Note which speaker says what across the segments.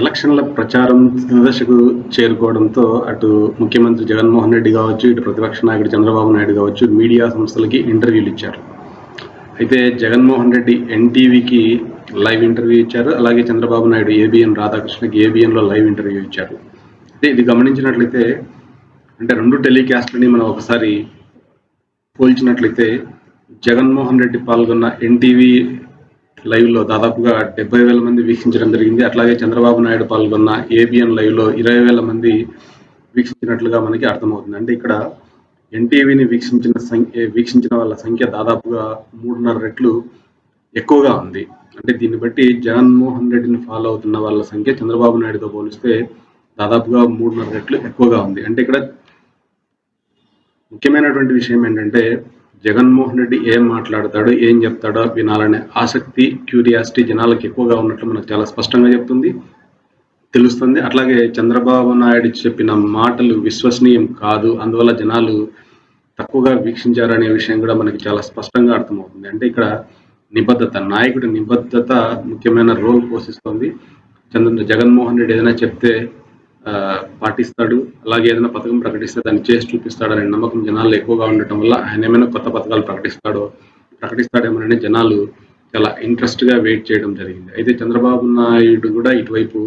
Speaker 1: ఎలక్షన్ల ప్రచారం దశకు చేరుకోవడంతో అటు ముఖ్యమంత్రి జగన్మోహన్ రెడ్డి కావచ్చు, ఇటు ప్రతిపక్ష నాయకుడు చంద్రబాబు నాయుడు కావచ్చు, మీడియా సంస్థలకి ఇంటర్వ్యూలు ఇచ్చారు. అయితే జగన్మోహన్ రెడ్డి ఎన్టీవీకి లైవ్ ఇంటర్వ్యూ ఇచ్చారు. అలాగే చంద్రబాబు నాయుడు ఏబిఎన్ రాధాకృష్ణకి ఏబిఎన్లో లైవ్ ఇంటర్వ్యూ ఇచ్చారు. అయితే ఇది గమనించినట్లయితే అంటే 2 టెలికాస్ట్లని మనం ఒకసారి పోల్చినట్లయితే జగన్మోహన్ రెడ్డి పాల్గొన్న ఎన్టీవీ లైవ్లో దాదాపుగా 70,000 మంది వీక్షించడం జరిగింది. అట్లాగే చంద్రబాబు నాయుడు పాల్గొన్న ఏబిఎన్ లైవ్లో 20,000 మంది వీక్షించినట్లుగా మనకి అర్థమవుతుంది. అంటే ఇక్కడ ఎన్టీవీని వీక్షించిన వాళ్ళ సంఖ్య దాదాపుగా 3.5 రెట్లు ఎక్కువగా ఉంది. అంటే దీన్ని బట్టి జగన్మోహన్ రెడ్డిని ఫాలో అవుతున్న వాళ్ళ సంఖ్య చంద్రబాబు నాయుడుతో పోలిస్తే దాదాపుగా 3.5 రెట్లు ఎక్కువగా ఉంది. అంటే ఇక్కడ ముఖ్యమైనటువంటి విషయం ఏంటంటే జగన్మోహన్ రెడ్డి ఏం మాట్లాడతాడో, ఏం చెప్తాడో వినాలనే ఆసక్తి, క్యూరియాసిటీ జనాలకు ఎక్కువగా ఉన్నట్లు మనకు చాలా స్పష్టంగా తెలుస్తుంది. అట్లాగే చంద్రబాబు నాయుడు చెప్పిన మాటలు విశ్వసనీయం కాదు, అందువల్ల జనాలు తక్కువగా వీక్షించారనే విషయం కూడా మనకి చాలా స్పష్టంగా అర్థమవుతుంది. అంటే ఇక్కడ నాయకుడి నిబద్ధత ముఖ్యమైన రోల్ పోషిస్తుంది. జగన్మోహన్ రెడ్డి ఏదైనా చెప్తే పాటిస్తాడు, అలాగే ఏదైనా పథకం ప్రకటిస్తే దాన్ని చేసి చూపిస్తాడనే నమ్మకం జనాల్లో ఎక్కువగా ఉండటం వల్ల ఆయన ఏమైనా కొత్త పథకాలు ప్రకటిస్తాడేమోనని జనాలు చాలా ఇంట్రెస్ట్గా వెయిట్ చేయడం జరిగింది. అయితే చంద్రబాబు నాయుడు కూడా ఇటువైపు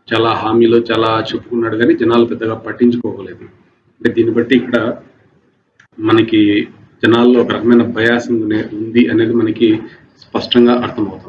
Speaker 1: చాలా హామీలు చాలా చెప్పుకున్నాడు, కానీ జనాలు పెద్దగా పట్టించుకోలేదు. అంటే దీన్ని బట్టి ఇక్కడ మనకి జనాల్లో ఒక రకమైన బయాసింగ్ ఉంది అనేది మనకి స్పష్టంగా అర్థమవుతుంది.